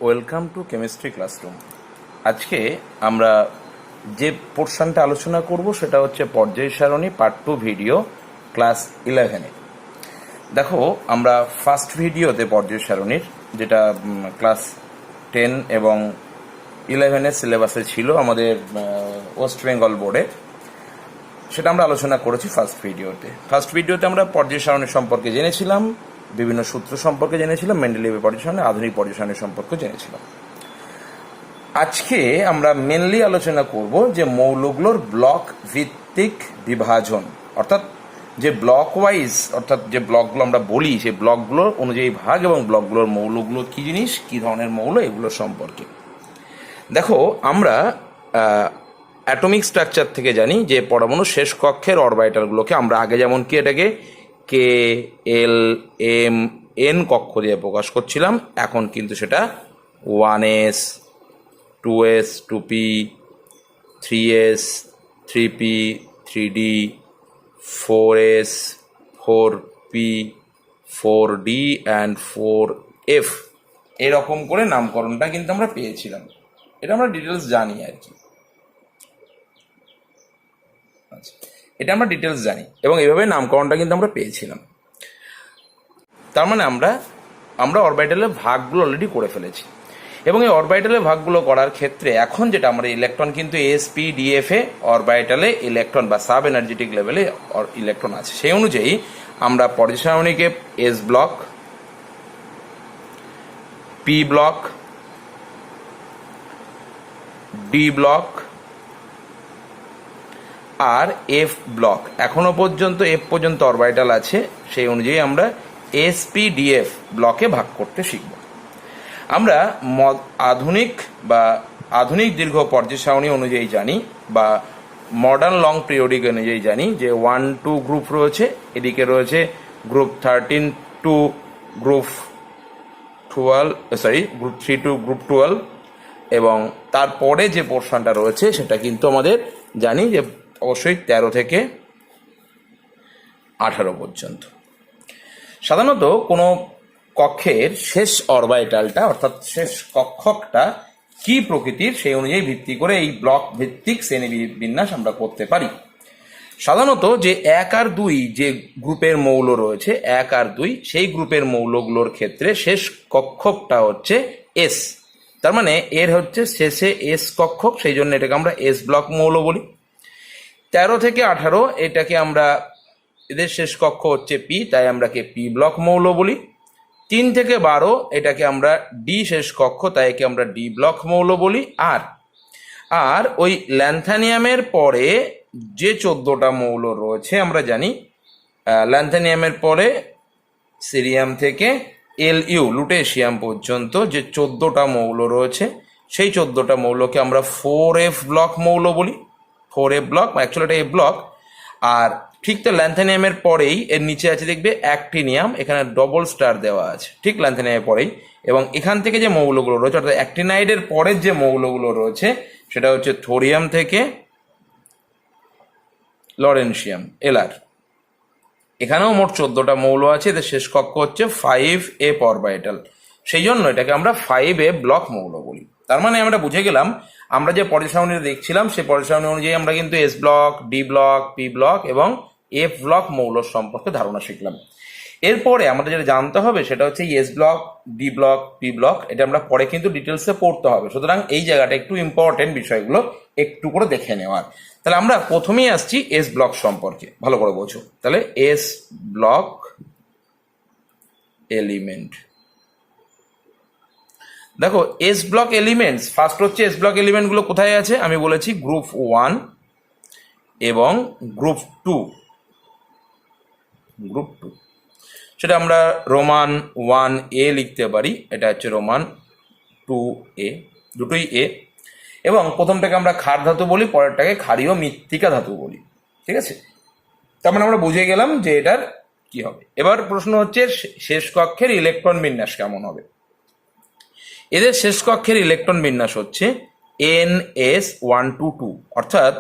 Welcome to chemistry classroom. আজকে আমরা যে পোর্শনটা আলোচনা করব সেটা হচ্ছে পর্যায় সারণী পার্ট 2 ভিডিও ক্লাস 11-এ। দেখো, আমরা ফার্স্ট ভিডিওতে পর্যায় সারণীর যেটা ক্লাস 10 এবং 11-এর সিলেবাসে ছিল আমাদের ওয়েস্ট বেঙ্গল বোর্ডে, সেটা আমরা আলোচনা করেছি ফার্স্ট ভিডিওতে আমরা পর্যায় সারণী সম্পর্কে জেনেছিলাম, বিভিন্ন সূত্র সম্পর্কে জেনেছিলাম, মেন্ডেলিয়েভের পর্যায় সারণী, আধুনিক পর্যায় সারণী সম্পর্কে জেনেছিলাম। আজকে আমরা মেনলি আলোচনা করব যে মৌলগুলোর ব্লক ভিত্তিক বিভাজন, অর্থাৎ যে ব্লক ওয়াইজ, অর্থাৎ যে ব্লকগুলো আমরা বলি সেই ব্লকগুলোর অনুযায়ী ভাগ এবং ব্লকগুলোর মৌলগুলো কী জিনিস, কী ধরনের মৌল, এগুলো সম্পর্কে। দেখো, আমরা অ্যাটমিক স্ট্রাকচার থেকে জানি যে পরমাণু শেষ কক্ষের অরবিটালগুলোকে আমরা আগে যেমন কি এটাকে কে, এল, এম, এন কক্ষ দিয়ে প্রকাশ করছিলাম, এখন কিন্তু সেটা 1s, 2s, 2p, 3s, 3p, 3d, 4s, 4p, 4d and 4f এরকম করে নামকরণটা কিন্তু আমরা পেয়েছিলাম। এটা আমরা ডিটেলস জানি আর কি। আচ্ছা, এটা আমরা ডিটেলস জানি এবং এইভাবে নামকরণটা কিন্তু আমরা পেয়েছিলাম। তার মানে আমরা অরবিটালের ভাগগুলো অলরেডি করে ফেলেছি এবং এই অরবিটালের ভাগগুলো করার ক্ষেত্রে এখন যেটা আমরা ইলেকট্রন কিন্তু sp-df এ অরবিটালে ইলেকট্রন বা সাব এনার্জেটিক লেভেলে ইলেকট্রন আছে, সেই অনুযায়ী আমরা পর্যায় সারণীকে s block, p block, d block আর এফ ব্লক, এখনো পর্যন্ত এফ পর্যন্ত অরবিটাল আছে, সেই অনুযায়ী আমরা sp-df ব্লকে ভাগ করতে শিখব। আমরা আধুনিক দীর্ঘ পর্যায় সারণী অনুযায়ী জানি বা মডার্ন লং পিরিয়ডিক অনুযায়ী জানি যে 1-2 গ্রুপ রয়েছে, এদিকে রয়েছে group 13 to group 3 to group 12 এবং তারপরে যে পোর্শনটা রয়েছে সেটা কিন্তু আমাদের জানি যে অবশ্যই 13 থেকে 18 পর্যন্ত। সাধারণত কোনো কক্ষের শেষ অরবিটালটা অর্থাৎ শেষ কক্ষকটা কি প্রকৃতির সেই অনুযায়ী ভিত্তি করে এই ব্লক ভিত্তিক শ্রেণী বিন্যাস আমরা করতে পারি। সাধারণত যে 1 আর 2 যে গ্রুপের মৌল রয়েছে 1 আর 2, সেই গ্রুপের মৌলগুলোর ক্ষেত্রে শেষ কক্ষকটা হচ্ছে এস। তার মানে এর হচ্ছে শেষে এস কক্ষক, সেই জন্য এটাকে আমরা এস ব্লক মৌল বলি। 13 থেকে 18 এটাকে আমরা, এদের শেষ কক্ষ হচ্ছে পি, তাই আমরা পি ব্লক মৌল বলি। 3 থেকে 12 এটাকে আমরা ডি শেষ কক্ষ, তাই একে আমরা ডি ব্লক মৌল বলি। আর ওই ল্যান্থানিয়ামের পরে যে 14টা মৌল রয়েছে আমরা জানি, ল্যান্থানিয়ামের পরে সিরিয়াম থেকে এলইউ লুটেশিয়াম পর্যন্ত যে 14টা মৌল রয়েছে সেই 14টা মৌলকে আমরা 4f ব্লক মৌল বলি। 4f ব্লক, অ্যাকচুয়ালি এটা এফ ব্লক। আর ঠিক তো ল্যান্থানিয়ামের পরেই এর নিচে আছে দেখবে অ্যাক্টিনিয়াম, এখানে ডবল স্টার দেওয়া আছে ঠিক ল্যান্থানিয়ামের পরেই, এবং এখান থেকে যে মৌলগুলো রয়েছে অর্থাৎ অ্যাক্টিনাইডের পরের যে মৌলগুলো রয়েছে সেটা হচ্ছে থোরিয়াম থেকে লরেনশিয়াম এলআর। এখানেও মোট 14টা মৌল আছে, এদের শেষ কক্ষ হচ্ছে 5f অরবিটাল, সেই জন্য এটাকে আমরা 5f ব্লক মৌল বলি। তার মানে আমরা বুঝে গেলাম আমরা যে পর্যায় সারণী দেখছিলাম সেই পর্যায় সারণী অনুযায়ী আমরা কিন্তু S block, D block, P block এবং এফ ব্লক মৌল সম্পর্কে ধারণা শিখলাম। এরপরে আমাদের যেটা জানতে হবে সেটা হচ্ছে S block, D block, P block, এটা আমরা পরে কিন্তু ডিটেলসে পড়তে হবে, সুতরাং এই জায়গাটা একটু ইম্পর্টেন্ট, বিষয়গুলো একটু করে দেখে নেওয়ার। তাহলে আমরা প্রথমেই আসছি এস ব্লক সম্পর্কে, ভালো করে বোঝো। তাহলে এস ব্লক এলিমেন্ট, দেখো এস ব্লক এলিমেন্টস, ফার্স্ট হচ্ছে এস ব্লক এলিমেন্টগুলো কোথায় আছে আমি বলেছি গ্রুপ 1 এবং গ্রুপ 2। সেটা আমরা রোমান 1A লিখতে পারি, এটা হচ্ছে রোমান 2A, দুটোই এ। এবং প্রথমটাকে আমরা ক্ষার ধাতু বলি, পরেরটাকে ক্ষারীয় মৃত্তিকা ধাতু বলি, ঠিক আছে। তার মানে আমরা বুঝে গেলাম যে এটার কি হবে। এবার প্রশ্ন হচ্ছে শেষ কক্ষের ইলেকট্রন বিন্যাস কেমন হবে। এদের শেষ কক্ষের ইলেকট্রন বিন্যাস হচ্ছে ns122, অর্থাৎ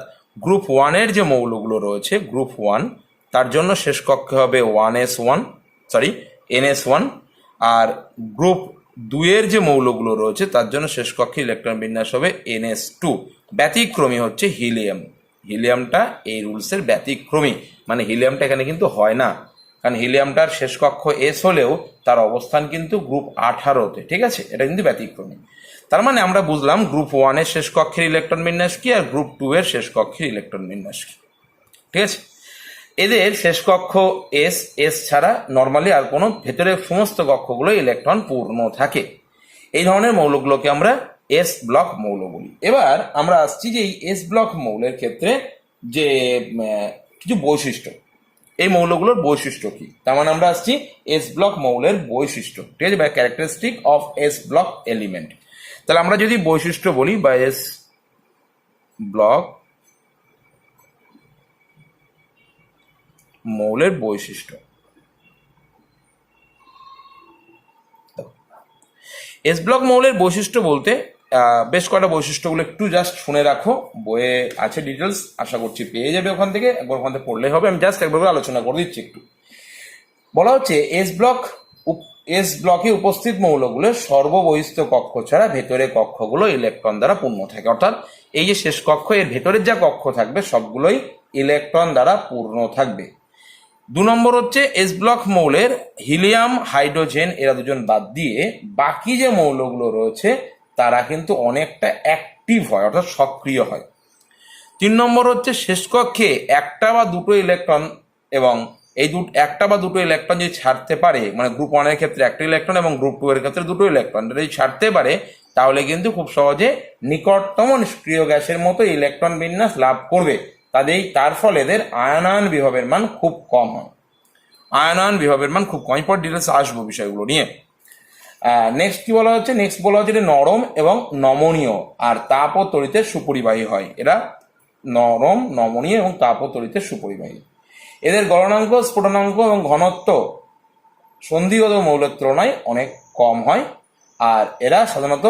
গ্রুপ 1 এর যে মৌলগুলো রয়েছে গ্রুপ 1 তার জন্য শেষ কক্ষে হবে ns1, আর গ্রুপ দুইয়ের যে মৌলগুলো রয়েছে তার জন্য শেষ কক্ষে ইলেকট্রন বিন্যাস হবে NS2। ব্যতিক্রমী হচ্ছে হিলিয়াম। হিলিয়ামটা এই রুলসের ব্যতিক্রমী, মানে হিলিয়ামটা এখানে কিন্তু হয় না, কারণ হিলিয়ামটার শেষ কক্ষ S হলেও তার অবস্থান কিন্তু গ্রুপ 18-তে, ঠিক আছে, এটা কিন্তু ব্যতিক্রমী। তার মানে আমরা বুঝলাম গ্রুপ 1-এর শেষ কক্ষের ইলেকট্রন বিন্যাস কি আর গ্রুপ 2-এর শেষ কক্ষের ইলেকট্রন বিন্যাস কি, ঠিক আছে। এদের শেষ কক্ষ এস ছাড়া নর্মালি আর কোনো ভেতরের সমস্ত কক্ষগুলো ইলেকট্রন পূর্ণ থাকে। এই ধরনের মৌলগুলোকে আমরা এস ব্লক মৌল বলি। এবার আমরা আসছি যে এই এস ব্লক মৌলের ক্ষেত্রে যে কিছু বৈশিষ্ট্য, এই মৌলগুলোর বৈশিষ্ট্য কি, তার মানে আমরা আসছি এস ব্লক মৌলের বৈশিষ্ট্য, ঠিক আছে, বা characteristic of S block element. তাহলে আমরা যদি বৈশিষ্ট্য বলি বা এস ব্লক মৌলের বৈশিষ্ট্য, এস ব্লক মৌলের বৈশিষ্ট্য বলতে বেশ কয়েকটা বৈশিষ্ট্যগুলো একটু জাস্ট শুনে রাখো, বইয়ে আছে ডিটেলস, আশা করছি পেয়ে যাবে ওখান থেকে, একবার ওখান থেকে পড়লেই হবে। আমি জাস্ট একবার আলোচনা করে দিচ্ছি। একটু বলা হচ্ছে এস ব্লকে উপস্থিত মৌলগুলো সর্ববহিস্থ কক্ষ ছাড়া ভেতরে কক্ষগুলো ইলেকট্রন দ্বারা পূর্ণ থাকে, অর্থাৎ এই যে শেষ কক্ষ এর ভেতরের যা কক্ষ থাকবে সবগুলোই ইলেকট্রন দ্বারা পূর্ণ থাকবে। 2 নম্বর হচ্ছে এস ব্লক মৌলের হিলিয়াম, হাইড্রোজেন এরা দুজন বাদ দিয়ে বাকি যে মৌলগুলো রয়েছে তারা কিন্তু অনেকটা অ্যাক্টিভ হয়, অর্থাৎ সক্রিয় হয়। 3 নম্বর হচ্ছে শেষ কক্ষে একটা বা দুটো ইলেকট্রন, এবং এই একটা বা দুটো ইলেকট্রন যদি ছাড়তে পারে, মানে গ্রুপ 1-এর ক্ষেত্রে একটা ইলেকট্রন এবং গ্রুপ 2-এর ক্ষেত্রে দুটো ইলেকট্রন যদি ছাড়তে পারে, তাহলে কিন্তু খুব সহজে নিকটতম নিষ্ক্রিয় গ্যাসের মতো ইলেকট্রন বিন্যাস লাভ করবে। তার ফলে এদের আয়নায়ন বিভবের মান খুব কম হয়। আয়নায়ন বিভবের মান খুব কম। পর ডিটেলস আসবো বিষয়গুলো নিয়ে। নেক্সট কি বলা হচ্ছে, নেক্সট বলা হচ্ছে এটা নরম এবং নমনীয় আর তাপ ও তড়িতের সুপরিবাহী হয়। এরা নরম, নমনীয় এবং তাপ ও তড়িতের সুপরিবাহী। এদের গলনাঙ্ক, স্ফুটনাঙ্ক এবং ঘনত্ব সন্ধিগত মৌলের তুলনায় অনেক কম হয়। আর এরা সাধারণত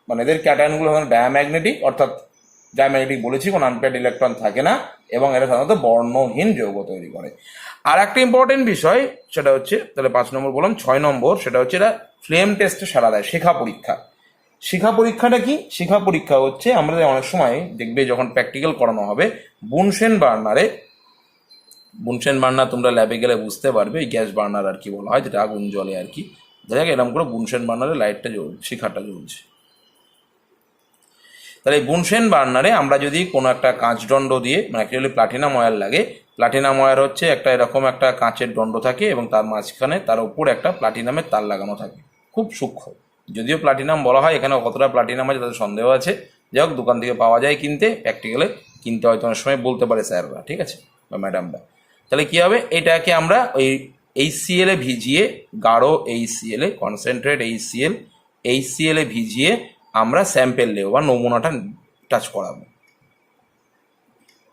মানে এদের ক্যাটায়নগুলো ডায়াম্যাগনেটিক, অর্থাৎ ডায়াম্যাগনেটিক বলেছি, কোনো আনপেয়ার্ড ইলেকট্রন থাকে না, এবং এরা সাধারণত বর্ণহীন যৌগ তৈরি করে। আর একটা ইম্পর্টেন্ট বিষয় সেটা হচ্ছে, তাহলে 5 নম্বর বললাম, 6 নম্বর সেটা হচ্ছে এরা ফ্লেম টেস্টে সাড়া দেয়। শিখা পরীক্ষা। শিখা পরীক্ষাটা কি? শিখা পরীক্ষা হচ্ছে আমাদের অনেক সময় দেখবে যখন প্র্যাকটিক্যাল করানো হবে বুনসেন বার্নার, তোমরা ল্যাবে গেলে বুঝতে পারবে এই গ্যাস বার্নার আর কি বলা হয়, যেটা আগুন জ্বলে আর কি। দেখ এরকম করে বুনসেন বার্নারে লাইটটা জ্বলছে, শিখাটা জ্বলছে। তাহলে এই বুনসেন বার্নারে আমরা যদি কোনো একটা কাঁচদণ্ড দিয়ে, মানে অ্যাকচুয়ালি প্লাটিনাম অয়েল লাগে, প্লাটিনাম অয়েল হচ্ছে একটা এরকম একটা কাঁচের দণ্ড থাকে এবং তার মাঝখানে তার উপর একটা প্লাটিনামের তার লাগানো থাকে, খুব সূক্ষ্ম। যদিও প্লাটিনাম বলা হয়, এখানে কতটা প্লাটিনাম আছে তাদের সন্দেহ আছে। যাই হোক, দোকান থেকে পাওয়া যায় কিনতে, প্র্যাকটিক্যালে কিনতে হয়তো অনেক সময় বলতে পারে স্যাররা, ঠিক আছে, বা ম্যাডামরা। তাহলে কি হবে, এটাকে আমরা ওই HCl এ ভিজিয়ে, গাঢ় HCl এ, কনসেন্ট্রেট HCl এ ভিজিয়ে আমরা স্যাম্পেল নেব বা নমুনাটা টাচ করাবো।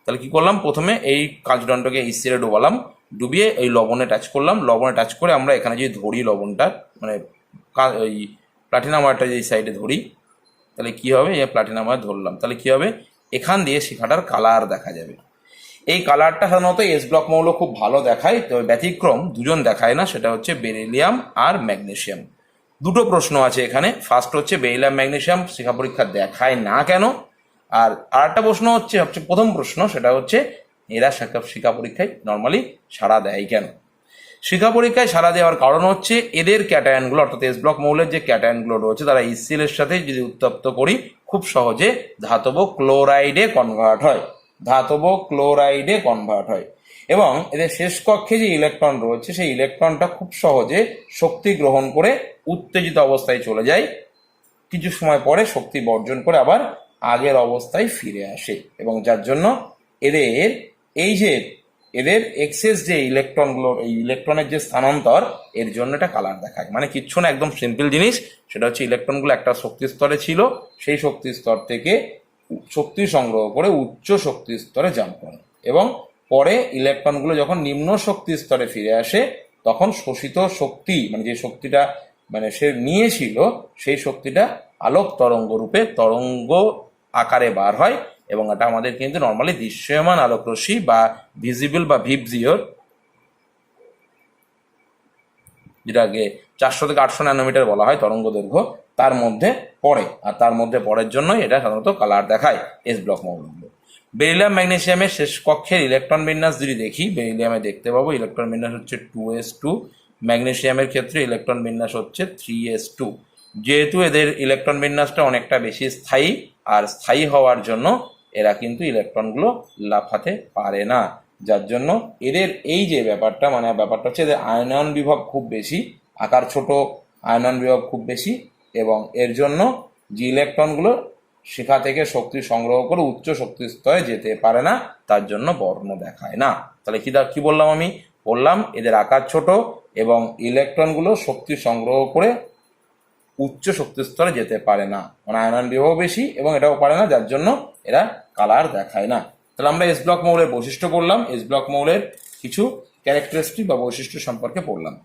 তাহলে কি করলাম, প্রথমে এই কাঁচদণ্ডকে HCl এ ডোবালাম, ডুবিয়ে এই লবণে টাচ করলাম, লবণে টাচ করে আমরা এখানে যদি ধরি লবণটা, মানে ওই প্লাটিনাম ওয়ারটা যদি সাইডে ধরি, তাহলে কি হবে, এই প্লাটিনাম ওয়ার ধরলাম, তাহলে কি হবে, এখান দিয়ে শিখাটার কালার দেখা যাবে। এই কালারটা সাধারণত এস ব্লক মৌল খুব ভালো দেখায়, তবে ব্যতিক্রম দুজন দেখায় না, সেটা হচ্ছে বেরিলিয়াম আর ম্যাগনেসিয়াম। দুটো প্রশ্ন আছে এখানে। ফার্স্ট হচ্ছে বেরিলিয়াম ম্যাগনেসিয়াম শিখা পরীক্ষা দেখায় না কেন, আর আরেকটা প্রশ্ন হচ্ছে প্রথম প্রশ্ন, সেটা হচ্ছে এরা শিখা পরীক্ষায় নর্মালি সাড়া দেয় কেন। শিখা পরীক্ষায় সাড়া দেওয়ার কারণ হচ্ছে এদের ক্যাটায়নগুলো, অর্থাৎ এস ব্লক মৌলের যে ক্যাটায়নগুলো রয়েছে তারা HCl এর সাথে যদি উত্তপ্ত করি খুব সহজে ধাতব ক্লোরাইডে কনভার্ট হয়, এবং এদের শেষ কক্ষে যে ইলেকট্রন রয়েছে সেই ইলেকট্রনটা খুব সহজে শক্তি গ্রহণ করে উত্তেজিত অবস্থায় চলে যায়, কিছু সময় পরে শক্তি বর্জন করে আবার আগের অবস্থায় ফিরে আসে, এবং যার জন্য এদের এক্সেস যে ইলেকট্রনগুলোর, এই ইলেকট্রনের যে স্থানান্তর, এর জন্য এটা কালার দেখায়। মানে কিচ্ছু না, একদম সিম্পল জিনিস, সেটা হচ্ছে ইলেকট্রনগুলো একটা শক্তি স্তরে ছিল, সেই শক্তি স্তর থেকে শক্তি সংগ্রহ করে উচ্চ শক্তি স্তরে জাম্প করে, এবং পরে ইলেকট্রনগুলো যখন নিম্ন শক্তি স্তরে ফিরে আসে তখন শোষিত শক্তি, মানে যে শক্তিটা মানে সে নিয়েছিল, সেই শক্তিটা আলোক তরঙ্গ রূপে তরঙ্গ আকারে বার হয়, এবং এটা আমাদের কিন্তু নর্মালি দৃশ্যমান আলোক রশ্মি বা ভিজিবল বা ভিবজিওর, যেটাকে 400 থেকে 800 ন্যানোমিটার বলা হয় তরঙ্গ দৈর্ঘ্য, তার মধ্যে পড়ে। আর তার মধ্যে পড়ার জন্যই এটা সাধারণত কালার দেখায় এস ব্লক মৌলগুলো। বেরিলিয়াম ম্যাগনেসিয়ামের শেষ কক্ষের ইলেকট্রন বিন্যাস যদি দেখি, বেরিলিয়ামে দেখতে পাবো ইলেকট্রন বিন্যাস হচ্ছে 2s2, ম্যাগনেসিয়ামের ক্ষেত্রে ইলেকট্রন বিন্যাস হচ্ছে 3s2। যেহেতু এদের ইলেকট্রন বিন্যাসটা অনেকটা বেশি স্থায়ী, আর স্থায়ী হওয়ার জন্য এরা কিন্তু ইলেকট্রনগুলো লাফাতে পারে না, যার জন্য এদের এই যে ব্যাপারটা, মানে ব্যাপারটা হচ্ছে এদের আয়নন বিভব খুব বেশি, আকার ছোট, আয়নন বিভব খুব বেশি, এবং এর জন্য যে ইলেকট্রনগুলো শিখা থেকে শক্তি সংগ্রহ করে উচ্চ শক্তি স্তরে যেতে পারে না, তার জন্য বর্ণ দেখায় না। তাহলে কি বললাম আমি? বললাম এদের আকার ছোট এবং ইলেকট্রনগুলো শক্তি সংগ্রহ করে উচ্চ শক্তি স্তরে যেতে পারে না, মানে আয়নন বিভব বেশি এবং এটাও পারে না, যার জন্য এরা কালার দেখায় না। তাহলে আমরা এস ব্লক মৌলের বৈশিষ্ট্য পড়লাম, এস ব্লক মৌলের কিছু ক্যারেক্টারিস্টিক বা বৈশিষ্ট্য সম্পর্কে পড়লাম।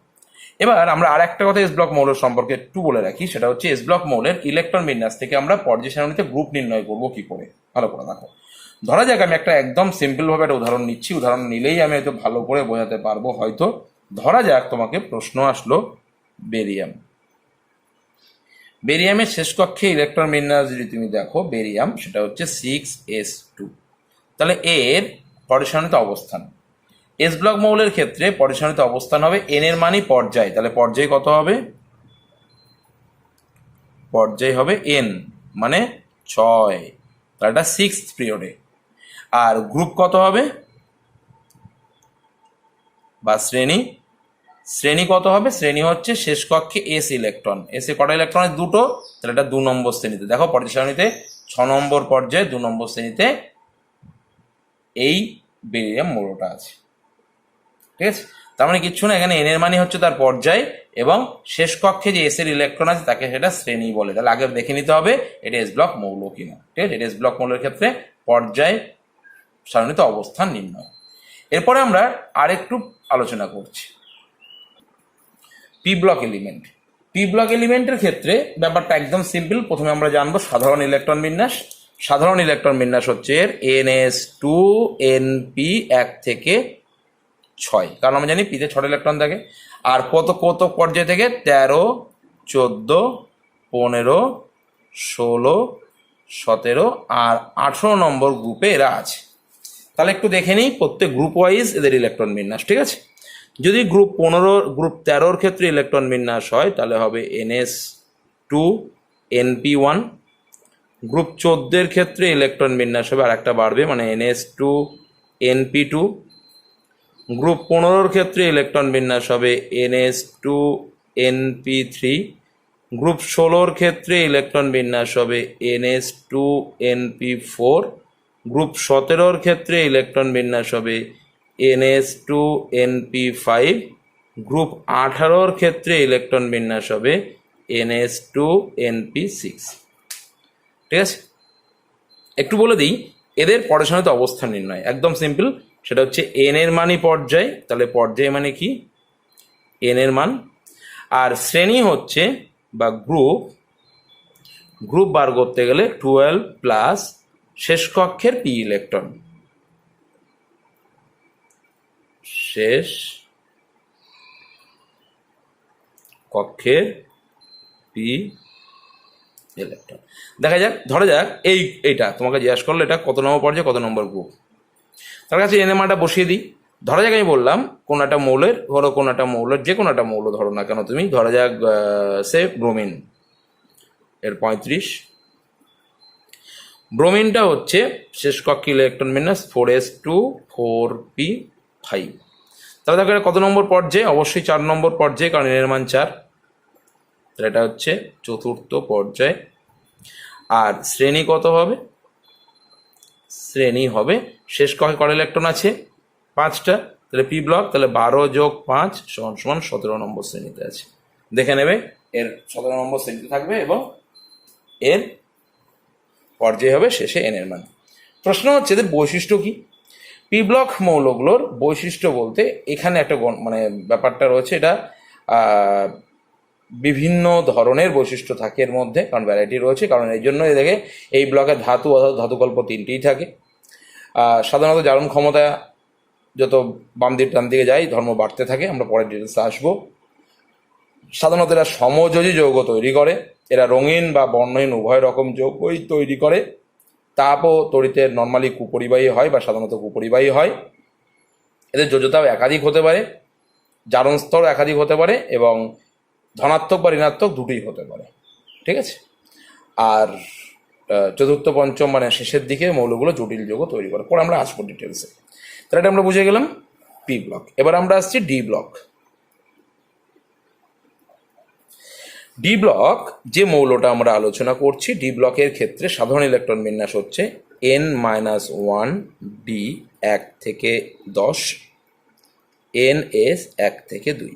এবার আমরা আর একটা কথা এস ব্লক মৌলের সম্পর্কে একটু বলে রাখি, সেটা হচ্ছে এস ব্লক মৌলের ইলেকট্রন বিন্যাস থেকে আমরা পর্যায় সারণীতে গ্রুপ নির্ণয় করবো কি করে। ভালো করে দেখো, ধরা যাক আমি একটা একদম সিম্পল ভাবে একটা উদাহরণ নিচ্ছি, উদাহরণ নিলেই আমি হয়তো ভালো করে বোঝাতে পারবো। হয়তো ধরা যাক তোমাকে প্রশ্ন আসলো বেরিয়াম, বেরিয়ামের শেষ কক্ষে ইলেকট্রন বিন্যাস যদি তুমি দেখো, বেরিয়াম সেটা হচ্ছে 6s2। তাহলে এর পর্যায় সারণীতে অবস্থান, এস ব্লক মৌলের ক্ষেত্রে পর্যায় সারণীতে অবস্থান হবে এন এর মানই পর্যায়। তাহলে পর্যায় কত হবে? পর্যায় হবে এন মানে 6, তাহলে এটা 6th পিরিয়ডে। আর গ্রুপ কত হবে বা শ্রেণী কত হবে? শ্রেণী হচ্ছে শেষ কক্ষে এস ইলেকট্রন, এস এ কটা ইলেকট্রন? 2টো, তাহলে এটা 2 নম্বর শ্রেণীতে। দেখো পর্যায় সারণীতে 6 নম্বর পর্যায়ে 2 নম্বর শ্রেণীতে এই বেরিলিয়াম মৌলটা আছে। ঠিক আছে, তার মানে কিচ্ছু না, এখানে এন এর মানে হচ্ছে তার পর্যায়, এবং শেষ কক্ষে যে এস এর ইলেকট্রন আছে তাকে সেটা শ্রেণী বলে। তাহলে আগে দেখে নিতে হবে এটা এস ব্লক মৌল কিনা। ঠিক আছে, এটা এস ব্লক মৌলের ক্ষেত্রে পর্যায় সারণীতে অবস্থান নির্ণয়। এরপরে আমরা আরেকটু আলোচনা করছি P block element. P block এলিমেন্টের ক্ষেত্রে ব্যাপারটা একদম সিম্পল। প্রথমে আমরা জানবো সাধারণ ইলেকট্রন বিন্যাস। সাধারণ ইলেকট্রন বিন্যাস হচ্ছে NS2 NP 1 থেকে 6, কারণ আমরা জানি পিতে 6টা ইলেকট্রন থাকে। আর কত কত পর্যায় থেকে? 13, 14, 15, 16, 17 আর 18 নম্বর গ্রুপে এরা আছে। তাহলে একটু দেখে নিই প্রত্যেক গ্রুপ ওয়াইজ এদের ইলেকট্রন বিন্যাস। ঠিক আছে, যদি গ্রুপ 13 ক্ষেত্রে ইলেকট্রন বিন্যাস হয় তাহলে হবে NS2 NP1। গ্রুপ 14 ক্ষেত্রে ইলেকট্রন বিন্যাস হবে, আর একটা বাড়বে, মানে NS2 NP2। গ্রুপ 15 ক্ষেত্রে ইলেকট্রন বিন্যাস হবে NS2 NP3। গ্রুপ 16 ক্ষেত্রে ইলেকট্রন বিন্যাস হবে NS2 NP4। গ্রুপ 17 ক্ষেত্রে ইলেকট্রন বিন্যাস হবে NS2 NP5। গ্রুপ 18 ক্ষেত্রে ইলেকট্রন বিন্যাস হবে NS2 NP6। ঠিক আছে, একটু বলে দিই এদের পর্যায় সারণীতে অবস্থান নির্ণয় একদম সিম্পল। সেটা হচ্ছে এন এর মানই পর্যায়, তাহলে পর্যায় মানে কি? এন এর মান। আর শ্রেণী হচ্ছে বা গ্রুপ বার করতে গেলে 12 প্লাস শেষ কক্ষের পি ইলেকট্রন, শেষ কক্ষের পি ইলেকট্রন। দেখা যাক, ধরা যাক এইটা তোমাকে জিজ্ঞাসা করলো এটা কত নম্বর পর্যায়ে কত নম্বর গ্রুপ, তার কাছে এন এর মানটা বসিয়ে দিই। ধরা যাক আমি বললাম কোন একটা মৌলের, ধরো কোন একটা মৌলের, যে কোনো একটা মৌল ধরো না কেন তুমি, ধরা যাক সে ব্রোমিন, এর 35। ব্রোমিনটা হচ্ছে শেষ কক্ষে ইলেকট্রন বিন্যাস 4s2 4p5। তাহলে দেখো এটা কত নম্বর পর্যায়ে? অবশ্যই 4 নম্বর পর্যায়ে, কারণ এর মান 4। তাহলে এটা হচ্ছে 4র্থ পর্যায়ে। আর শ্রেণী কত হবে? শ্রেণী হবে শেষ কক্ষে কত ইলেকট্রন আছে? 5টা, তাহলে পি ব্লক, তাহলে 12 যোগ 5 সমান 17 নম্বর শ্রেণীতে আছে। দেখে নেবে এর 17 নম্বর শ্রেণীতে থাকবে এবং এর পর্যায় হবে শেষে এন এর মান। প্রশ্ন হচ্ছে এদের বৈশিষ্ট্য কি? পি ব্লক মৌলগুলোর বৈশিষ্ট্য বলতে এখানে একটা মানে ব্যাপারটা রয়েছে, এটা বিভিন্ন ধরনের বৈশিষ্ট্য থাকে এর মধ্যে, কারণ ভ্যারাইটি রয়েছে, কারণ এই জন্য দেখে এই ব্লকের ধাতু অর্থাৎ ধাতুকল্প 3টিই থাকে। সাধারণত জারণ ক্ষমতা যত বাম দিক ডান দিকে যায় ধর্ম বাড়তে থাকে, আমরা পরের ডিটেলসে আসবো। সাধারণত এরা সমযোজী যৌগ তৈরি করে, এরা রঙিন বা বর্ণহীন উভয় রকম যৌগই তৈরি করে। তাপ ও তড়িতের নর্মালি কুপরিবাহী হয় বা সাধারণত কুপরিবাহী হয়। এদের যোজ্যতাও একাধিক হতে পারে, জারণ স্তর একাধিক হতে পারে এবং ধনাত্মক বা ঋণাত্মক দুটোই হতে পারে। ঠিক আছে। আর চতুর্থ পঞ্চম মানে শেষের দিকে মৌলগুলো জটিল যৌগ তৈরি করে। পরে আমরা আসবো ডিটেলসে। তাহলে এটা আমরা বুঝে গেলাম পি ব্লক। এবার আমরা আসছি ডি ব্লক। ডি ব্লক যে মৌলটা আমরা আলোচনা করছি, ডি ব্লকের ক্ষেত্রে সাধারণ ইলেকট্রন বিন্যাস হচ্ছে n-1 ডি 1 থেকে 10, ns 1 থেকে 2।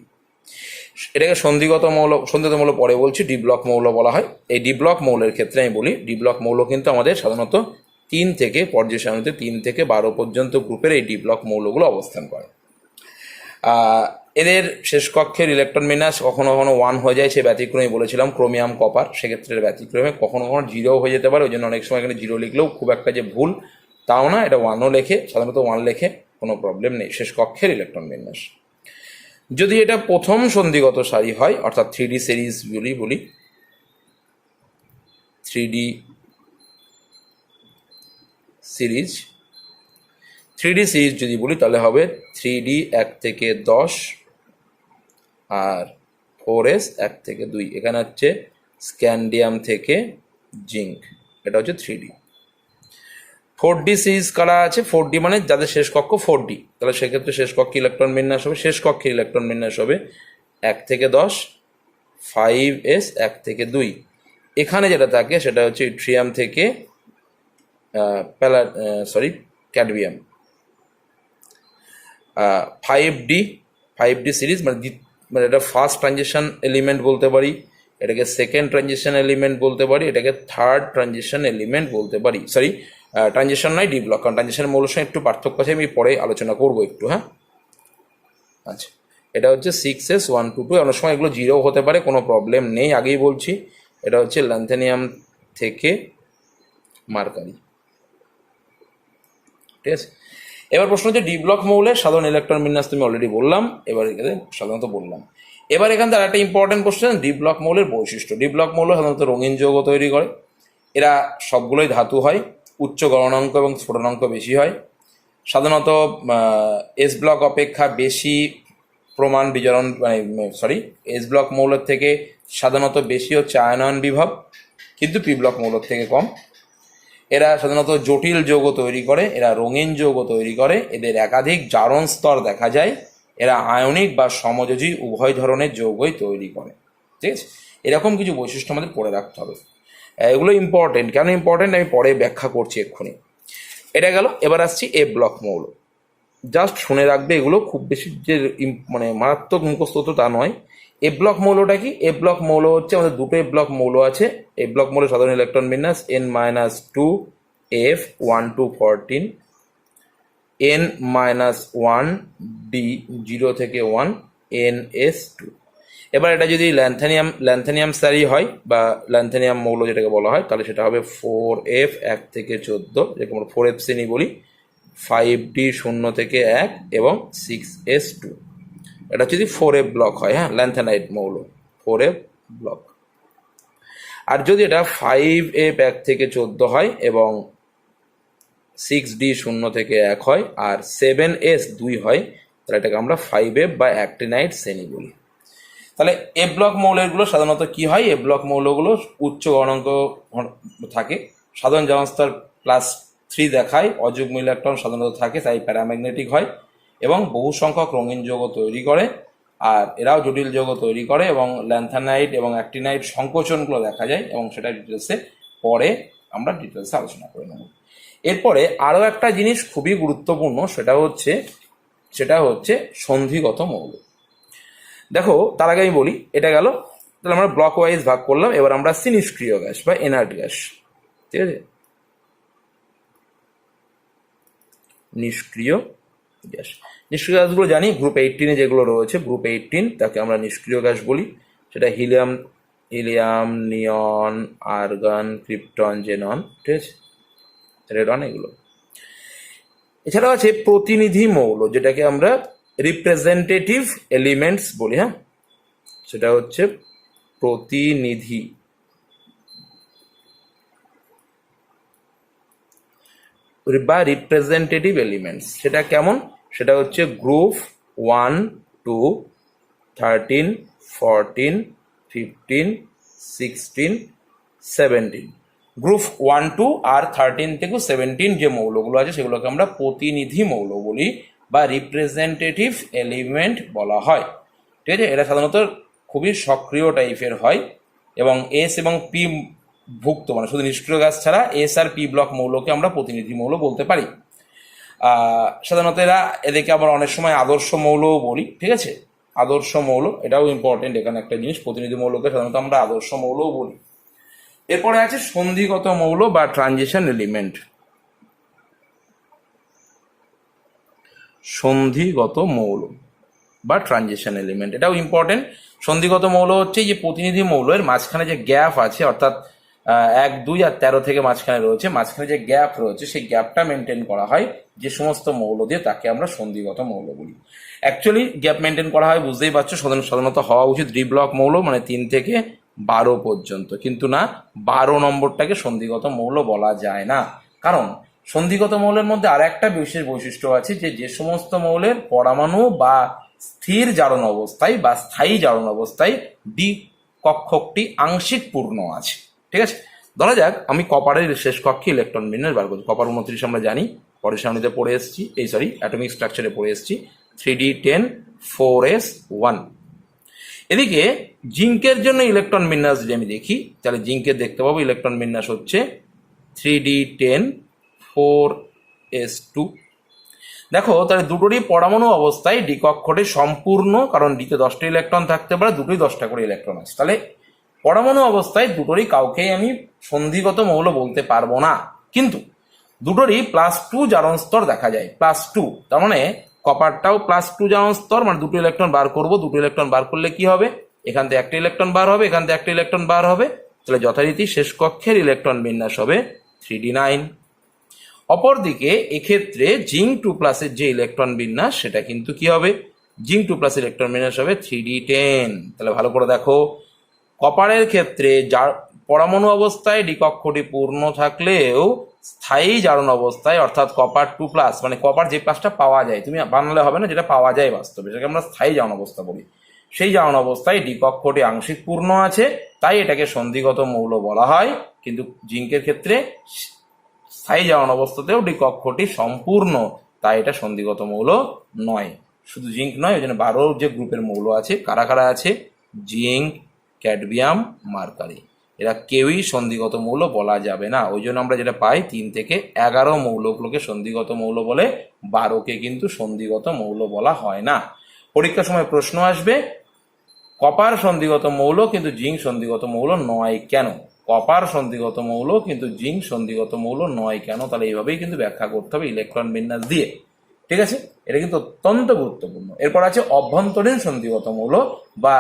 এটাকে সন্ধিগত মৌল পরে বলছি, ডি ব্লক মৌল বলা হয়। এই ডি ব্লক মৌলের ক্ষেত্রে আমি বলি, ডি ব্লক মৌল কিন্তু আমাদের সাধারণত 3 থেকে পর্যায় সারণীতে 3 থেকে 12 পর্যন্ত গ্রুপের এই ডি ব্লক মৌলগুলো অবস্থান করে। এদের শেষ কক্ষের ইলেকট্রন বিন্যাস কখনো কখনো 1 হয়ে যায়, সে ব্যতিক্রমে বলেছিলাম ক্রোমিয়াম কপার, সেক্ষেত্রে ব্যতিক্রমে কখনো কখনো 0 হয়ে যেতে পারে। ওই জন্য অনেক সময় এখানে 0 লিখলেও খুব একটা যে ভুল তাও না, এটা 1ও লেখে, সাধারণত 1 লেখে, কোনো প্রবলেম নেই। শেষ কক্ষের ইলেকট্রন বিন্যাস যদি এটা প্রথম সন্ধিগত সারি হয়, অর্থাৎ 3D সিরিজ বলি 3D সিরিজ যদি বলি তাহলে হবে 3D 1 থেকে 10 আর 4s 1 থেকে 2। এখানে হচ্ছে স্ক্যান্ডিয়াম থেকে জিঙ্ক, এটা হচ্ছে 3D। 4D সিরিজ কারা আছে? 4D মানে যাদের শেষ কক্ষ 4D, তাহলে সেক্ষেত্রে শেষ কক্ষে ইলেকট্রন বিন্যাস হবে, শেষ কক্ষে ইলেকট্রন বিন্যাস হবে 1 থেকে 10, 5s 1 থেকে 2। এখানে যেটা থাকে সেটা হচ্ছে ইট্রিয়াম থেকে ক্যাডমিয়াম। 5D সিরিজ মানে এটা ফার্স্ট ট্রানজিশন এলিমেন্ট বলতে পারি, এটাকে সেকেন্ড ট্রানজিশন এলিমেন্ট বলতে পারি, এটাকে থার্ড ট্রানজিশন এলিমেন্ট বলতে পারি। ট্রানজিশন নয়, ডি ব্লক, কারণ ট্রানজিশন মৌলের সঙ্গে একটু পার্থক্য আছে, আমি পরে আলোচনা করবো একটু। হ্যাঁ, আচ্ছা, এটা হচ্ছে 6s 1 to 2। অনেক সময় এগুলো 0 হতে পারে, কোনো প্রবলেম নেই, আগেই বলছি। এটা হচ্ছে ল্যান্থেনিয়াম থেকে মার্কারি। ঠিক আছে। এবার প্রশ্ন হচ্ছে ডি ব্লক মৌলের সাধারণ ইলেকট্রন বিন্যাস তুমি অলরেডি বললাম, এবার এখানে সাধারণত বললাম। এবার এখান থেকে একটা ইম্পর্টেন্ট কোশ্চেন, ডি ব্লক মৌলের বৈশিষ্ট্য। ডি ব্লক মৌল সাধারণত রঙিন যৌগ তৈরি করে, এরা সবগুলোই ধাতু হয়, উচ্চ গলনাঙ্ক এবং স্ফুটনাঙ্ক বেশি হয়। সাধারণত এস ব্লক অপেক্ষা বেশি প্রমাণ বিজারণ এস ব্লক মৌলের থেকে সাধারণত বেশি হচ্ছে আয়নায়ন বিভব, কিন্তু পি ব্লক মৌলের থেকে কম। এরা সাধারণত জটিল যৌগ তৈরি করে, এরা রঙিন যৌগ তৈরি করে, এদের একাধিক জারণ স্তর দেখা যায়, এরা আয়নিক বা সমযোজী উভয় ধরনের যৌগই তৈরি করে। ঠিক আছে, এরকম কিছু বৈশিষ্ট্য আমাদের পড়ে রাখতে হবে। এগুলো ইম্পর্টেন্ট। কেন ইম্পর্টেন্ট আমি পরে ব্যাখ্যা করছি এক্ষুনি। এটা গেল। এবার আসছি এ ব্লক মৌল। জাস্ট শুনে রাখবে, এগুলো খুব বেশি যে মানে মারাত্মক মুখস্থ তো তা নয়। এ ব্লক মৌলটা কি? এ ব্লক মৌল হচ্ছে আমাদের দুটো এ ব্লক মৌল আছে। এ ব্লক মৌলের সাধারণ ইলেকট্রন বিন্যাস n-2 f 1 to 14, n-1 d 0 থেকে 1, ns2। এবার এটা যদি ল্যান্থেনিয়াম সারি হয় বা ল্যান্থেনিয়াম মৌল যেটাকে বলা হয়, তাহলে সেটা হবে 4f 1 থেকে 14, যেরকম আমরা 4f শ্রেণী বলি, 5d 0 থেকে 1 এবং 6s2। এটা যদি 4f ব্লক হয়, হ্যাঁ, ল্যান্থেনাইট মৌল 4f ব্লক। আর যদি এটা 5f 1 থেকে 14 হয় এবং 6d 0 থেকে 1 হয় আর 7s 2 হয়, তাহলে এটাকে আমরা 5f বা অ্যাক্টিনাইট শ্রেণী বলি। তাহলে এ ব্লক মৌলগুলো সাধারণত কি হয়? এ ব্লক মৌলগুলো উচ্চ গলনাঙ্ক থাকে, সাধারণ জারণ স্তর +3 দেখায়, অযুগ্ম ইলেকট্রন সাধারণত থাকে, তাই প্যারাম্যাগনেটিক হয় এবং বহু সংখ্যক রঙিন যৌগ তৈরি করে। আর এরাও জটিল যৌগ তৈরি করে এবং ল্যান্থানাইট এবং অ্যাক্টিনাইট সংকোচনগুলো দেখা যায়, এবং সেটা ডিটেলসে পরে আমরা ডিটেলসে আলোচনা করে নেব। এরপরে আরও একটা জিনিস খুবই গুরুত্বপূর্ণ, সেটা হচ্ছে সন্ধিগত মৌল। দেখো, তার আগে আমি বলি, এটা গেল। তাহলে আমরা ব্লক ওয়াইজ ভাগ করলাম। এবার আমরা আসছি নিষ্ক্রিয় গ্যাস বা ইনার্ট গ্যাস। ঠিক আছে, নিষ্ক্রিয় গ্যাসগুলো জানি, গ্রুপ 18 যেগুলো রয়েছে, গ্রুপ 18 তাকে আমরা নিষ্ক্রিয় গ্যাস বলি। সেটা হিলিয়াম, নিয়ন, আর্গন, ক্রিপ্টন, জেনন, ঠিক আছে, রেডন, এগুলো। এছাড়াও আছে প্রতিনিধি মৌল, যেটাকে আমরা রিপ্রেজেন্টেটিভ এলিমেন্টস বলি। হ্যাঁ, সেটা হচ্ছে প্রতিনিধি বা রিপ্রেজেন্টেটিভ এলিমেন্টস। সেটা কেমন? সেটা হচ্ছে গ্রুপ 1, 2, 13, 14, 15, 16, 17। গ্রুপ 1, 2 আর 13 থেকে 17 যে মৌলগুলো আছে সেগুলোকে আমরা প্রতিনিধি মৌল বলি বা রিপ্রেজেন্টেটিভ এলিমেন্ট বলা হয়। ঠিক আছে, এটা সাধারণত খুবই সক্রিয় টাইপের হয় এবং এস এবং পি ভুক্ত, মানে শুধু নিষ্ক্রিয় গ্যাস ছাড়া এস আর পি ব্লক মৌলকে আমরা প্রতিনিধি মৌল বলতে পারি। সাধারণত এদেরকে আবার অনেক সময় আদর্শ মৌলও বলি। ঠিক আছে, আদর্শ মৌল এটাও ইম্পর্টেন্ট এখানে একটা জিনিস, প্রতিনিধি মৌলকে সাধারণত আমরা আদর্শ মৌলও বলি। এরপরে আছে সন্ধিগত মৌল বা ট্রানজিশন এলিমেন্ট। সন্ধিগত মৌল বা ট্রানজিশন এলিমেন্ট এটাও ইম্পর্টেন্ট। সন্ধিগত মৌল হচ্ছে যে প্রতিনিধি মৌলের মাঝখানে যে গ্যাপ আছে, অর্থাৎ 1, 2 আর 13 থেকে মাঝখানে রয়েছে, মাঝখানে যে গ্যাপ রয়েছে সেই গ্যাপটা মেনটেন করা হয় যে সমস্ত মৌল দিয়ে, তাকে আমরা সন্ধিগত মৌল বলি। অ্যাকচুয়ালি গ্যাপ মেনটেন করা হয় বুঝতেই পারছো, সাধারণত হওয়া উচিত 3 ব্লক মৌল, মানে 3 থেকে 12 পর্যন্ত, কিন্তু না, 12 নম্বরটাকে সন্ধিগত মৌল বলা যায় না। কারণ সন্ধিগত মৌলের মধ্যে আর একটা বিশেষ বৈশিষ্ট্য আছে যে সমস্ত মৌলের পরমাণু বা স্থির জারণ অবস্থায় বা স্থায়ী জারণ অবস্থায় ডি কক্ষকটি আংশিক পূর্ণ আছে। ঠিক আছে, ধরা যাক আমি কপারের শেষ কক্ষে ইলেকট্রন বিন্যাস বার করছি। কপার 29 আমরা জানি, পরের সারণীতে পড়ে এসেছি, অ্যাটমিক স্ট্রাকচারে পড়ে এসেছি, 3d10 4s1। এদিকে জিঙ্কের জন্য ইলেকট্রন বিন্যাস যদি আমি দেখি, তাহলে জিঙ্কের দেখতে পাবো ইলেকট্রন বিন্যাস হচ্ছে 3d10 4s2। দেখো তাহলে দুটোরই পরমাণু অবস্থায় ডি কক্ষটি সম্পূর্ণ, কারণ ডিতে 10টা ইলেকট্রন থাকতে পারে, দুটোই 10টা করে ইলেকট্রন আছে। তাহলে পরমাণু অবস্থায় দুটোরই কাউকেই আমি সন্ধিগত মৌল বলতে পারবো না, কিন্তু দুটোরই +2 জারণ স্তর দেখা যায়, +2। তার মানে কপারটাও +2 জারণ স্তর, মানে দুটো ইলেকট্রন বার করব। দুটো ইলেকট্রন বার করলে কি হবে? এখান থেকে একটা ইলেকট্রন বার হবে, এখান থেকে একটা ইলেকট্রন বার হবে। তাহলে যথারীতি শেষ কক্ষের ইলেকট্রন বিন্যাস হবে 3d9। অপরদিকে এক্ষেত্রে জিঙ্ক 2+ যে ইলেকট্রন বিন্যাস সেটা কিন্তু কি হবে? জিঙ্ক 2+ ইলেকট্রন বিন্যাস হবে 3d10। তাহলে ভালো করে দেখো, কপারের ক্ষেত্রে যার পরমাণু অবস্থায় ডি কক্ষটি পূর্ণ থাকলেও স্থায়ী জারণ অবস্থায়, অর্থাৎ কপার 2+, মানে কপার যে প্লাসটা পাওয়া যায়, তুমি বানালে হবে না, যেটা পাওয়া যায় বাস্তবে সেটাকে আমরা স্থায়ী জারণ অবস্থা বলি। সেই জারণ অবস্থায় ডি কক্ষটি আংশিক পূর্ণ আছে, তাই এটাকে সন্ধিগত মৌল বলা হয়। কিন্তু জিঙ্কের ক্ষেত্রে স্থায়ী জারণ অবস্থাতেও ডি কক্ষটি সম্পূর্ণ, তাই এটা সন্ধিগত মৌল নয়। শুধু জিঙ্ক নয়, ওই জন্য 12 যে গ্রুপের মৌল আছে, কারা কারা আছে? জিঙ্ক, ক্যাডমিয়াম, মার্কারি, এরা কেউই সন্ধিগত মৌল বলা যাবে না। ওই জন্য আমরা যেটা পাই 3 থেকে 11 মৌলগুলোকে সন্ধিগত মৌল বলে, 12কে কিন্তু সন্ধিগত মৌল বলা হয় না। পরীক্ষার সময় প্রশ্ন আসবে, কপার সন্ধিগত মৌল কিন্তু জিঙ্ক সন্ধিগত মৌল নয় কেন? কপার সন্ধিগত মৌল কিন্তু জিঙ্ক সন্ধিগত মৌল নয় কেন? তাহলে এইভাবেই কিন্তু ব্যাখ্যা করতে হবে ইলেকট্রন বিন্যাস দিয়ে। ঠিক আছে, এটা কিন্তু অত্যন্ত গুরুত্বপূর্ণ। এরপর আছে অভ্যন্তরীণ সন্ধিগত মৌল বা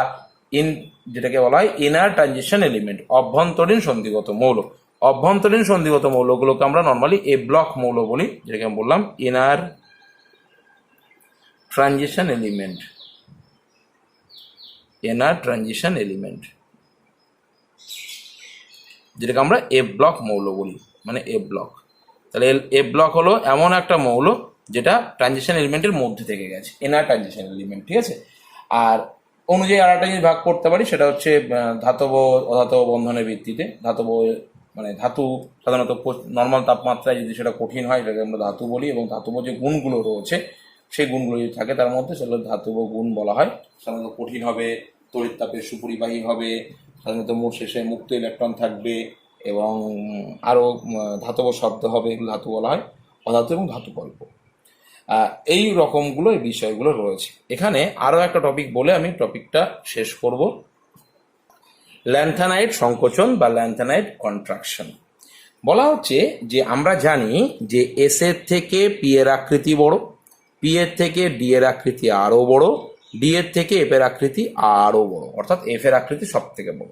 যেটাকে বলা হয় ইনার ট্রানজিশন এলিমেন্ট, অভ্যন্তরীণ সন্ধিগত মৌল। অভ্যন্তরীণ সন্ধিগত মৌলগুলোকে আমরা নর্মালি এ ব্লক মৌল বলি, যেটাকে আমি বললাম inner transition element. Inner transition element যেটাকে আমরা এ ব্লক মৌল বলি, মানে এ ব্লক। তাহলে এ ব্লক হলো এমন একটা মৌল যেটা ট্রানজিশন এলিমেন্টের মধ্যে থেকে গেছে, ইনার ট্রানজিশন এলিমেন্ট। ঠিক আছে, আর অনুযায়ী আর একটা জিনিস ভাগ করতে পারি, সেটা হচ্ছে ধাতব অধাতব বন্ধনের ভিত্তিতে। ধাতব মানে ধাতু সাধারণত নর্মাল তাপমাত্রায় যদি সেটা কঠিন হয় সেটাকে আমরা ধাতু বলি, এবং ধাতব যে গুণগুলো রয়েছে সেই গুণগুলো যদি থাকে তার মধ্যে সেগুলো ধাতব গুণ বলা হয়। সাধারণত কঠিন হবে, তড়িৎ তাপের সুপরিবাহী হবে, সাধারণত মোট শেষে মুক্ত ইলেকট্রন থাকবে, এবং আরও ধাতব শব্দ হবে, এগুলো ধাতু বলা হয়। অধাতু এবং ধাতু কল্প, এই রকমগুলো এই বিষয়গুলো রয়েছে। এখানে আরও একটা টপিক বলে আমি টপিকটা শেষ করব, ল্যান্থানাইট সংকোচন বা ল্যান্থানাইট কন্ট্রাকশন। বলা হচ্ছে যে আমরা জানি যে এস এর থেকে পি এর আকৃতি বড়, পি এর থেকে ডি এর আকৃতি আরও বড়, ডি এর থেকে এফ এর আকৃতি আরও বড়, অর্থাৎ এফ এর আকৃতি সব থেকে বড়।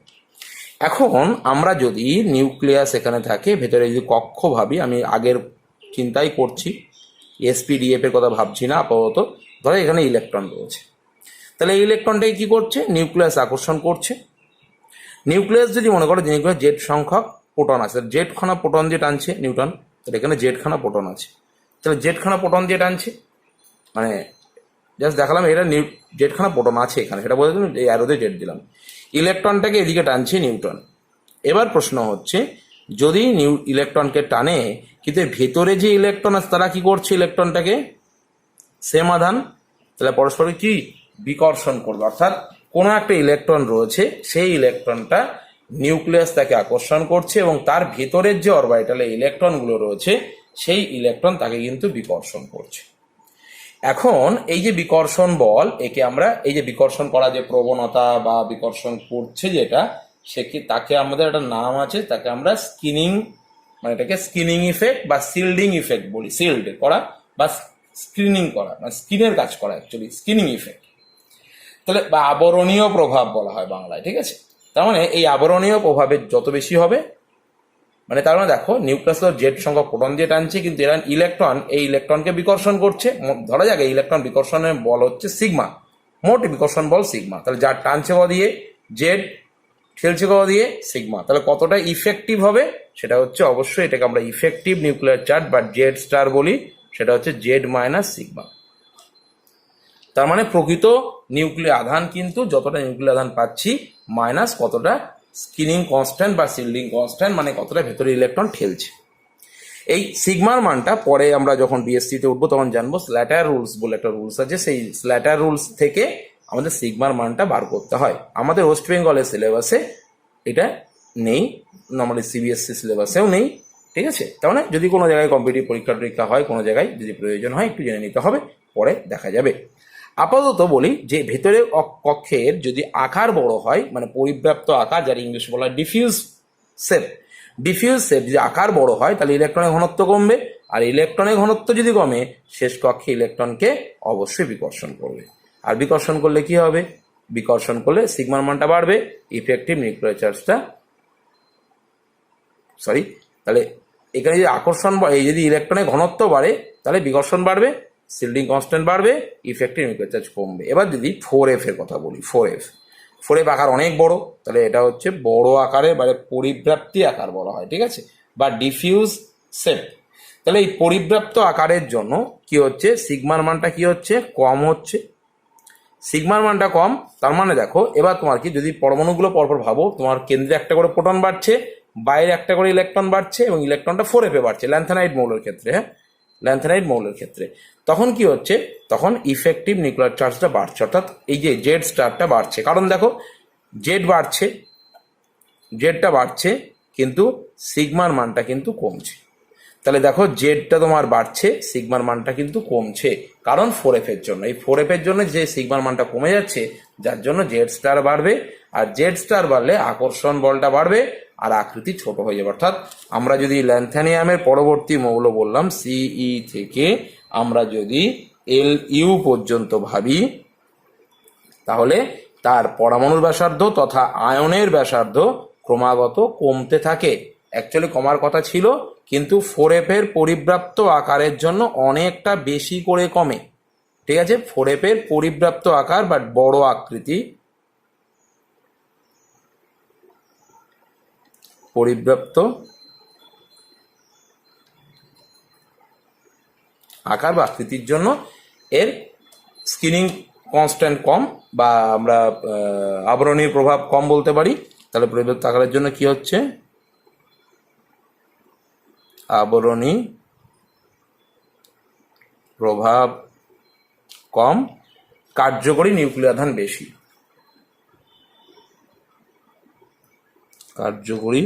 এখন আমরা যদি নিউক্লিয়াস এখানে থাকে, ভেতরে যদি কক্ষ ভাবি, আমি আগের চিন্তাই করছি, এসপিডিএফ এর কথা ভাবছি না আপাতত, ধরো এখানে ইলেকট্রন রয়েছে। তাহলে এই ইলেকট্রনটাকে কি করছে, নিউক্লিয়াস আকর্ষণ করছে। নিউক্লিয়াস যদি মনে করো যে নিউক্লিয়াস জেড সংখ্যক প্রোটন আছে, জেড খানা প্রোটন দিয়ে টানছে নিউটন, তাহলে এখানে জেড খানা প্রোটন আছে, তাহলে জেড খানা প্রোটন দিয়ে টানছে, মানে জাস্ট দেখালাম এটা জেড খানা প্রোটন আছে এখানে, সেটা বলে দিলাম, এই অ্যারোতে জেড দিলাম। ইলেকট্রনটাকে এদিকে টানছে নিউটন। এবার প্রশ্ন হচ্ছে, যদি ইলেকট্রনকে টানে কিন্তু ভেতরে যে ইলেকট্রন আছে তারা কি করছে, ইলেকট্রনটাকে সেম আধান, তাহলে পরস্পর কি বিকর্ষণ করবে, অর্থাৎ কোনো একটা ইলেকট্রন রয়েছে, সেই ইলেকট্রনটা নিউক্লিয়াস তাকে আকর্ষণ করছে এবং তার ভেতরের যে অরবিটালে ইলেকট্রনগুলো রয়েছে সেই ইলেকট্রন তাকে কিন্তু বিকর্ষণ করছে। এখন এই যে বিকর্ষণ বল, একে আমরা এই যে বিকর্ষণ করা যে প্রবণতা বা বিকর্ষণ করছে যেটা, তাকে আমাদের একটা নাম আছে, তাকে আমরা স্কিনিং, মানে এটাকে স্কিনিং ইফেক্ট বা সিল্ডিং ইফেক্ট বলি, সিল্ড করা বা স্ক্রিনিং করা, মানে স্কিনের কাজ করা, অ্যাকচুয়ালি স্কিনিং ইফেক্ট, তাহলে বা আবরণীয় প্রভাব বলা হয় বাংলায়, ঠিক আছে। তার মানে এই আবরণীয় প্রভাবের যত বেশি হবে, মানে তার মানে দেখো নিউক্লিয়াস জেড সংখ্যক প্রোটন দিয়ে টানছে, কিন্তু এরা ইলেকট্রন এই ইলেকট্রনকে বিকর্ষণ করছে, ধরা যাক ইলেকট্রন বিকর্ষণের বল হচ্ছে সিগমা, মোট বিকর্ষণ বল সিগমা, তাহলে যার টানছে ক দিয়ে জেড, ঠেলছে ক দিয়ে সিগমা, তাহলে কতটা ইফেক্টিভ হবে সেটা হচ্ছে অবশ্যই, এটাকে আমরা ইফেক্টিভ নিউক্লিয়ার চার্জ বা জেড স্টার বলি, সেটা হচ্ছে জেড মাইনাস সিগমা। তার মানে প্রকৃত নিউক্লিয়ার আধান কিন্তু যতটা নিউক্লিয়ার আধান পাচ্ছি মাইনাস কতটা স্কিনিং কনস্ট্যান্ট বা শিল্ডিং কনস্ট্যান্ট, মানে কতটা ভেতরে ইলেকট্রন ঠেলছে। এই সিগমার মানটা পরে আমরা যখন বিএসসিতে উঠবো তখন জানবো, স্ল্যাটার রুলস বলে একটা রুলস আছে, সেই স্ল্যাটার রুলস থেকে আমাদের সিগমার মানটা বার করতে হয়। আমাদের ওয়েস্ট বেঙ্গলের সিলেবাসে এটা নেই, নর্মালি সিবিএসসি সিলেবাসেও নেই, ঠিক আছে। তার মানে যদি কোনো জায়গায় কম্পিটিটিভ পরীক্ষা হয়, কোনো জায়গায় যদি প্রয়োজন হয় একটু জেনে নিতে হবে, পরে দেখা যাবে। আপাতত বলি যে ভেতরে কক্ষের যদি আকার বড় হয়, মানে পরিব্যাপ্ত আকার, যার ইংলিশ বলা হয় ডিফিউজ শেপ, ডিফিউজ শেপ যদি আকার বড় হয় তাহলে ইলেকট্রনের ঘনত্ব কমবে, আর ইলেকট্রনের ঘনত্ব যদি কমে শেষ কক্ষে ইলেকট্রনকে অবশ্যই বিকর্ষণ করবে, আর বিকর্ষণ করলে কি হবে, বিকর্ষণ করলে সিগমার মানটা বাড়বে, ইফেক্টিভ নিউক্লিয়ার চার্জটা তাহলে এখানে যদি আকর্ষণ, এই যদি ইলেকট্রনের ঘনত্ব বাড়ে তাহলে বিকর্ষণ বাড়বে, শিল্ডিং কনস্ট্যান্ট বাড়বে, ইফেক্টিভ নিউক্লিয়ার চার্জ কমবে। এবার যদি 4F এর কথা বলি, 4F আকার অনেক বড়, তাহলে এটা হচ্ছে বড় আকারে, মানে পরিব্যাপ্তি আকার বলা হয়, ঠিক আছে, বা ডিফিউজ শেপ। তাহলে এই পরিব্যাপ্ত আকারের জন্য কি হচ্ছে, সিগমার মানটা কি হচ্ছে, কম হচ্ছে, সিগমার মানটা কম। তার মানে দেখো এবার তোমার কি, যদি পরমাণুগুলো পরপর ভাবো, তোমার কেন্দ্রে একটা করে প্রোটন বাড়ছে, বাইরে একটা করে ইলেকট্রন বাড়ছে, এবং ইলেকট্রনটা 4F বাড়ছে ল্যান্থানাইড মৌলের ক্ষেত্রে, হ্যাঁ ল্যান্থানাইড মৌলের ক্ষেত্রে, তখন কি হচ্ছে, তখন ইফেক্টিভ নিউক্লিয়ার চার্জটা বাড়ছে, অর্থাৎ এই যে জেড স্টারটা বাড়ছে, কারণ দেখো জেড বাড়ছে, জেডটা বাড়ছে কিন্তু সিগমার মানটা কিন্তু কমছে। তাহলে দেখো জেডটা তোমার বাড়ছে, সিগমার মানটা কিন্তু কমছে, কারণ 4F এর জন্য, এই 4F এর জন্য যে সিগমার মানটা কমে যাচ্ছে, যার জন্য জেড স্টার বাড়বে, আর জেড স্টার বাড়লে আকর্ষণ বলটা বাড়বে আর আকৃতি ছোট হয়ে যাবে। অর্থাৎ আমরা যদি ল্যান্থানিয়ামের পরবর্তী মৌল বললাম সিই থেকে আমরা যদি Lu পর্যন্ত ভাবি, তাহলে তার পরমাণুর ব্যাসার্ধ তথা আয়নের ব্যাসার্ধ ক্রমাগত কমতে থাকে। অ্যাকচুয়ালি কমার কথা ছিল, কিন্তু 4F এর পরিব্যাপ্ত আকারের জন্য অনেকটা বেশি করে কমে, ঠিক আছে। 4F এর পরিব্যাপ্ত আকার বা বড় আকৃতি, পরিব্যাপ্ত আকার বা আকৃতির জন্য এর স্কিনিং কনস্ট্যান্ট কম, বা আমরা আবরণীর প্রভাব কম বলতে পারি। তাহলে পরিব্যাপ্ত আকারের জন্য কি হচ্ছে, আবরণী প্রভাব কম, কার্যকরী নিউক্লিয়ার আধান বেশি, কার্যকরী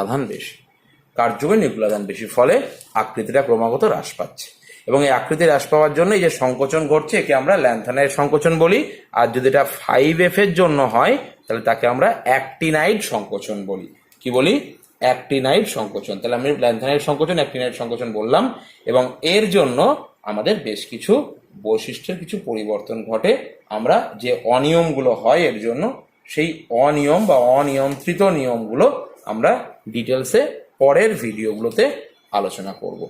আধান বেশি, কার্যকরী নিউক্লিয়ার আধান বেশি, ফলে আকৃতিটা ক্রমাগত হ্রাস পাচ্ছে। এবং এই আকৃতি হ্রাস পাওয়ার জন্য এই যে সংকোচন ঘটছে, একে আমরা ল্যান্থানাইড সংকোচন বলি। আর যদি এটা 5F এর জন্য হয় তাহলে তাকে আমরা অ্যাক্টিনাইড সংকোচন বলি। কি বলি, অ্যাক্টিনাইড সংকোচন। তাহলে আমি ল্যান্থানাইড সংকোচন, অ্যাক্টিনাইড সংকোচন বললাম, এবং এর জন্য আমাদের বেশ কিছু বৈশিষ্ট্যের কিছু পরিবর্তন ঘটে। আমরা যে অনিয়মগুলো হয় এর জন্য, সেই অনিয়ম বা অনিয়ন্ত্রিত নিয়মগুলো আমরা ডিটেলসে পরের ভিডিওগুলোতে আলোচনা করব।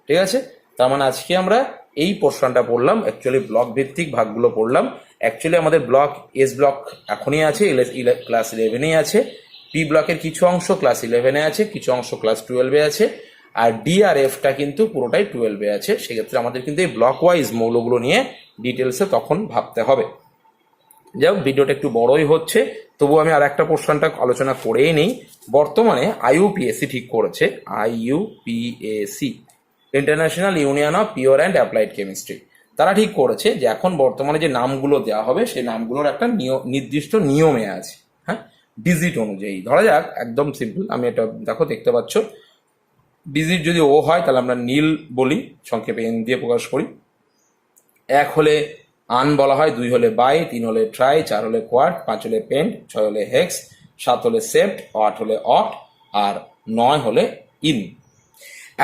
ঠিক আছে, তার মানে আজকে আমরা এই পোর্শনটা পড়লাম, অ্যাকচুয়ালি ব্লক ভিত্তিক ভাগগুলো পড়লাম। অ্যাকচুয়ালি আমাদের ব্লক এস ব্লক এখনই আছে, ক্লাস 11এই আছে। পি ব্লকের কিছু অংশ ক্লাস 11-এ আছে, কিছু অংশ ক্লাস 12-এ আছে, আর ডি আর এফটা কিন্তু পুরোটাই 12-এ আছে। সেক্ষেত্রে আমাদের কিন্তু এই ব্লক ওয়াইজ মৌলগুলো নিয়ে ডিটেলসে তখন ভাবতে হবে। যাই হোক, ভিডিওটা একটু বড়ই হচ্ছে, তবু আমি আর একটা পোর্শনটা আলোচনা করেই নেই। বর্তমানে IUPAC ঠিক করেছে, IUPAC international union of pure and applied chemistry, তারা ঠিক করেছে যে এখন বর্তমানে যে নামগুলো দেওয়া হবে সেই নামগুলোর একটা নির্দিষ্ট নিয়মে আছে। হ্যাঁ, ডিজিট অনুযায়ী। ধরা যাক একদম সিম্পল, আমি এটা দেখো দেখতে পাচ্ছ, ডিজিট যদি ও হয় তাহলে আমরা নীল বলি, সংক্ষেপে এন দিয়ে প্রকাশ করি। 1 হলে আন বলা হয়, 2 হলে বাই, 3 হলে ট্রাই, 4 হলে কোয়ার্ট, 5 হলে পেন্ট, 6 হলে হেক্স, 7 হলে সেপ্ট, 8 হলে অট, আর 9 হলে ইন।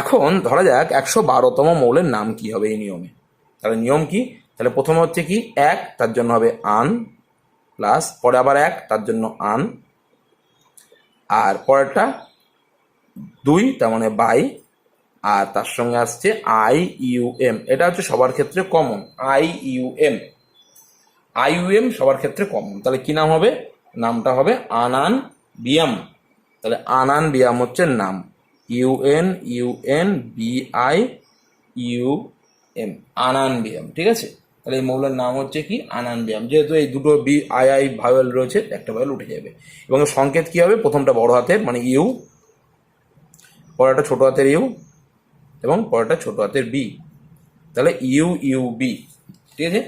এখন ধরা যাক 112তম মৌলের নাম কি হবে এই নিয়মে। তাহলে নিয়ম কি? তাহলে প্রথমে হচ্ছে কি 1, তার জন্য হবে আন, প্লাস পরে আবার 1, তার জন্য আন, আর পরেরটা 2, তার মানে বাই, আর তার সঙ্গে আসছে IUM। এটা হচ্ছে সবার ক্ষেত্রে কমন, IUM সবার ক্ষেত্রে কমন। তাহলে কি নাম হবে? নামটা হবে আনান বিয়াম। তাহলে আনান বিয়াম হচ্ছে নাম, UNUNBIUM, আনান বিয়াম। ঠিক আছে, তাহলে এই মৌলের নাম হচ্ছে কি আনান বিয়াম। যেহেতু এই দুটো BII ভাওয়েল রয়েছে, একটা ভাওয়েল উঠে যাবে। এবং সংকেত কি হবে? প্রথমটা বড় হাতের মানে ইউ, পরেরটা ছোট হাতের ইউ, এবং পরেরটা ছোট হাতের বি, তাহলে UUB। ঠিক আছে,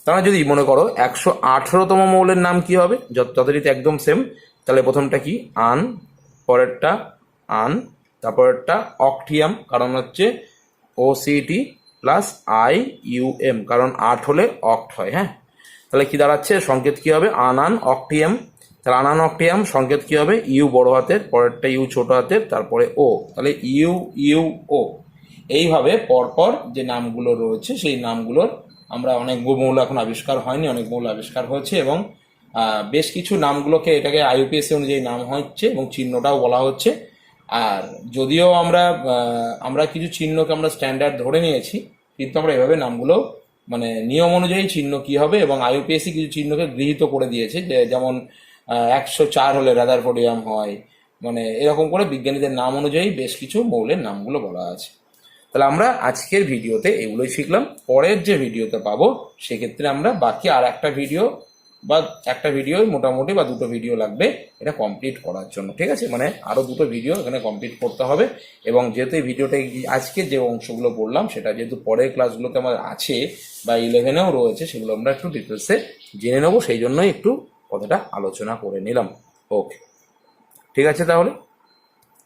তাহলে যদি মনে করো 118তম মৌলের নাম কি হবে, যথারীতি একদম সেম। তাহলে প্রথমটা কি আন, পরেরটা আন, তারপরেরটা অক্টিয়াম, কারণ হচ্ছে OCT প্লাস IUM, কারণ 8 হলে অক্ট হয়। হ্যাঁ, তাহলে কি দাঁড়াচ্ছে? সংকেত কি হবে? আনান অক্টিয়াম। তাহলে আনান অক্টিয়াম সংকেত কি হবে? ইউ বড় হাতের, পরেরটা ইউ ছোট হাতের, তারপরে ও, তাহলে UUO। এইভাবে পরপর যে নামগুলো রয়েছে সেই নামগুলোর আমরা অনেক মৌল এখন আবিষ্কার হয়নি, অনেক মৌল আবিষ্কার হয়েছে, এবং বেশ কিছু নামগুলোকে এটাকে IUPAC অনুযায়ী নাম হচ্ছে এবং চিহ্নটাও বলা হচ্ছে। আর যদিও আমরা কিছু চিহ্নকে আমরা স্ট্যান্ডার্ড ধরে নিয়েছি, কিন্তু আমরা এভাবে নামগুলো মানে নিয়ম অনুযায়ী চিহ্ন কি হবে, এবং IUPAC কিছু চিহ্নকে গৃহীত করে দিয়েছে, যে যেমন 104 হলে রাদারফোর্ডিয়াম হয়, মানে এরকম করে বিজ্ঞানীদের নাম অনুযায়ী বেশ কিছু মৌলের নামগুলো বলা আছে। তাহলে আমরা আজকের ভিডিওতে এগুলোই শিখলাম। পরের যে ভিডিওতে পাবো সেক্ষেত্রে আমরা বাকি আর একটা ভিডিও বা একটা ভিডিও মোটামুটি বা দুটো ভিডিও লাগবে এটা কমপ্লিট করার জন্য। ঠিক আছে, মানে আরো দুটো ভিডিও এখানে কমপ্লিট করতে হবে। এবং যেহেতু এই ভিডিওটা আজকে যে অংশগুলো বললাম সেটা যেহেতু পরের ক্লাসগুলোতে আমার আছে বা 11-এও রয়েছে, সেগুলো আমরা একটু ডিটেলসে জেনে নেবো, সেই জন্যই একটু কথাটা আলোচনা করে নিলাম। ওকে, ঠিক আছে তাহলে।